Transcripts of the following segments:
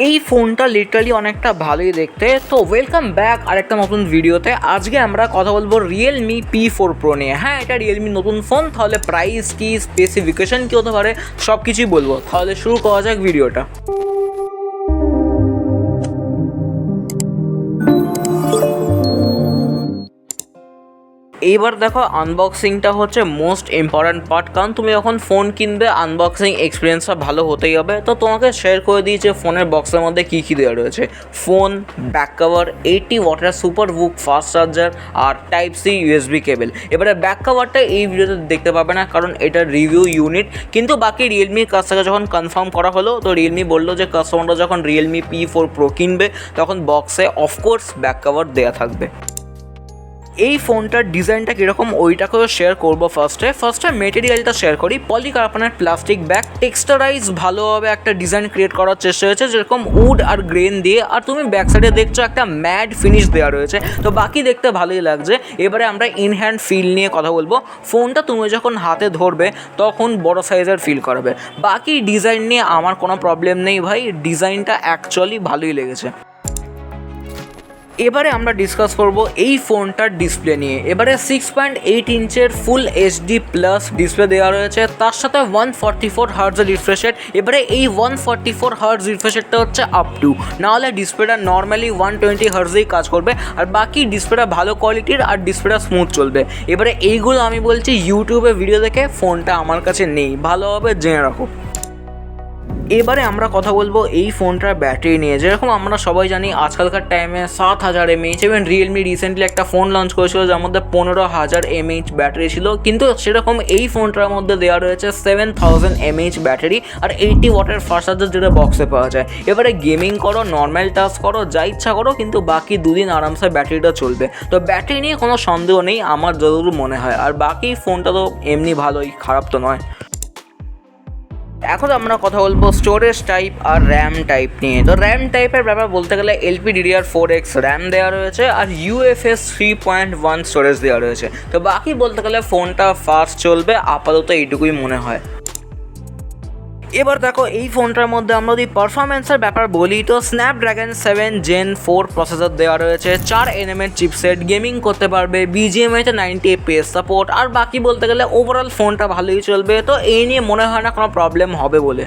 এই ফোনটা লিটারালি অনেকটা ভালোই দেখতে। তো ওয়েলকাম ব্যাক আরেকটা নতুন ভিডিওতে। আজকে আমরা কথা বলবো রিয়েলমি P4 Pro নিয়ে। হ্যাঁ, এটা রিয়েলমি নতুন ফোন, তাহলে প্রাইস কি, স্পেসিফিকেশন কী হতে পারে, সব কিছুই বলবো। তাহলে শুরু করা যাক ভিডিওটা। এইবার দেখো, আনবক্সিংটা হচ্ছে মোস্ট ইম্পর্ট্যান্ট পার্ট, কারণ তুমি যখন ফোন কিনবে আনবক্সিং এক্সপিরিয়েন্সটা ভালো হতেই হবে। তো তোমাকে শেয়ার করে দিয়েছে ফোনের বক্সের মধ্যে কী কী দেওয়া রয়েছে। ফোন, ব্যাক কভার, 80 ওয়াটের সুপার বুক ফাস্ট চার্জার আর টাইপ সি USB কেবল। এবারে ব্যাক কভারটা এই ভিডিওতে দেখতে পাবে না, কারণ এটা রিভিউ ইউনিট। কিন্তু বাকি রিয়েলমির কাছ থেকে যখন কনফার্ম করা হলো, তো রিয়েলমি বললো যে কাস্টমাররা যখন রিয়েলমি P4 Pro কিনবে তখন বক্সে অফকোর্স ব্যাক কভার দেওয়া থাকবে। এই ফোনটার ডিজাইনটা কীরকম ওইটাকেও শেয়ার করবো। ফার্স্টে মেটেরিয়ালটা শেয়ার করি। পলিকার্বনেট প্লাস্টিক ব্যাগ, টেক্সচারাইজ ভালোভাবে একটা ডিজাইন ক্রিয়েট করার চেষ্টা হয়েছে, যেরকম উড আর গ্রেন দিয়ে। আর তুমি ব্যাক সাইডে দেখছো একটা ম্যাট ফিনিশ দেওয়া রয়েছে, তো বাকি দেখতে ভালোই লাগছে। এবারে আমরা ইন হ্যান্ড ফিল নিয়ে কথা বলবো। ফোনটা তুমি যখন হাতে ধরবে তখন বড় সাইজের ফিল করাবে। বাকি ডিজাইন নিয়ে আমার কোনো প্রবলেম নেই ভাই, ডিজাইনটা অ্যাকচুয়ালি ভালোই লেগেছে। এবারে আমরা ডিসকাস করব এই ফোনটার ডিসপ্লে নিয়ে। এবারে 6.8 ইঞ্চের ফুল HD প্লাস ডিসপ্লে দেওয়া রয়েছে, তার সাথে 144 হার্টজের রিফ্রেশ রেট। এবারে এই 144 হার্টজ রিফ্রেশ রেটটা হচ্ছে আপ টু, নাহলে ডিসপ্লেটা নর্মালি 120 হার্টজেই কাজ করবে। আর বাকি ডিসপ্লেটা ভালো কোয়ালিটির আর ডিসপ্লেটা স্মুথ চলবে। এবারে এইগুলো আমি বলছি ইউটিউবে ভিডিও দেখে, ফোনটা আমার কাছে নেই, ভালোভাবে জেনে রাখো। এবারে আমরা কথা বলবো এই ফোনটার ব্যাটারি নিয়ে। যেরকম আমরা সবাই জানি আজকালকার টাইমে 7000 mAh, এবং রিয়েলমি রিসেন্টলি একটা ফোন লঞ্চ করেছিল যার মধ্যে 15000 mAh ব্যাটারি ছিল, কিন্তু সেরকম এই ফোনটার মধ্যে দেওয়া রয়েছে 7000 mAh ব্যাটারি আর 80 ওয়াটের ফাস্ট চার্জার, যেটা বক্সে পাওয়া যায়। এবারে গেমিং করো, নর্মাল টাস্ক করো, যা ইচ্ছা করো, কিন্তু বাকি দুদিন আরামসে ব্যাটারিটা চলবে। তো ব্যাটারি নিয়ে কোনো সন্দেহ নেই আমার যতদূর মনে হয়। আর বাকি ফোনটা তো এমনি ভালোই, খারাপ তো নয়। এখন আমরা কথা বলবো স্টোরেজ টাইপ আর র্যাম টাইপ নিয়ে। তো র্যাম টাইপের ব্যাপার বলতে গেলে LPDDR4X র্যাম দেওয়া রয়েছে আর UFS 3.1 স্টোরেজ দেওয়া রয়েছে। তো বাকি বলতে গেলে ফোনটা ফাস্ট চলবে, আপাতত এইটুকুই মনে হয়। এবার দেখো, এই ফোনটার মধ্যে আমরা যদি পারফরমেন্সের ব্যাপার বলি, তো Snapdragon 7 Gen 4 প্রসেসর দেওয়া রয়েছে, 4 nm চিপসেট, গেমিং করতে পারবে, BGMI-তে 90 FPS সাপোর্ট। আর বাকি বলতে গেলে ওভারঅল ফোনটা ভালোই চলবে, তো এই নিয়ে মনে হয় না কোনো প্রবলেম হবে বলে।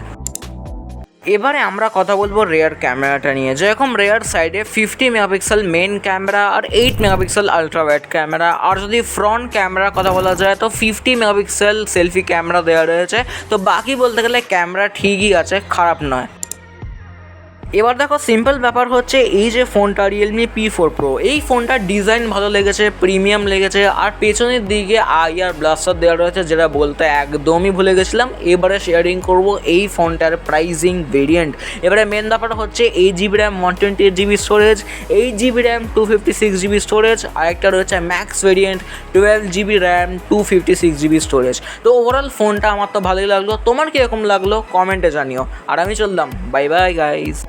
এবারে আমরা কথা বলবো রেয়ার ক্যামেরাটা নিয়ে। যেরকম রেয়ার সাইডে 50 মেগাপিক্সেল মেন ক্যামেরা আর 8 মেগাপিক্সেল আলট্রা ওয়াইড ক্যামেরা। আর যদি ফ্রন্ট ক্যামেরার কথা বলা যায় তো 50 মেগাপিক্সেল সেলফি ক্যামেরা দেওয়া রয়েছে। তো বাকি বলতে গেলে ক্যামেরা ঠিকই আছে, খারাপ নয়। এবার দেখো, সিম্পল ব্যাপার হচ্ছে এই যে ফোনটা রিয়েলমি P4 Pro, এই ফোনটার ডিজাইন ভালো লেগেছে, প্রিমিয়াম লেগেছে। আর পেছনের দিকে IR ব্লাস্টার দেওয়া রয়েছে, যেটা বলতে একদমই ভুলে গেছিলাম। এবারে শেয়ারিং করব এই ফোনটার প্রাইজিং ভেরিয়েন্ট। এবারে মেন ব্যাপার হচ্ছে 8GB RAM 128GB storage, 8GB RAM 256GB storage, আরেকটা রয়েছে max variant 12GB RAM 256GB storage. তো ওভারঅল ফোনটা আমার তো ভালোই লাগলো। তোমার কীরকম লাগলো কমেন্টে জানিও। আর আমি চললাম, বাই বাই গাইস।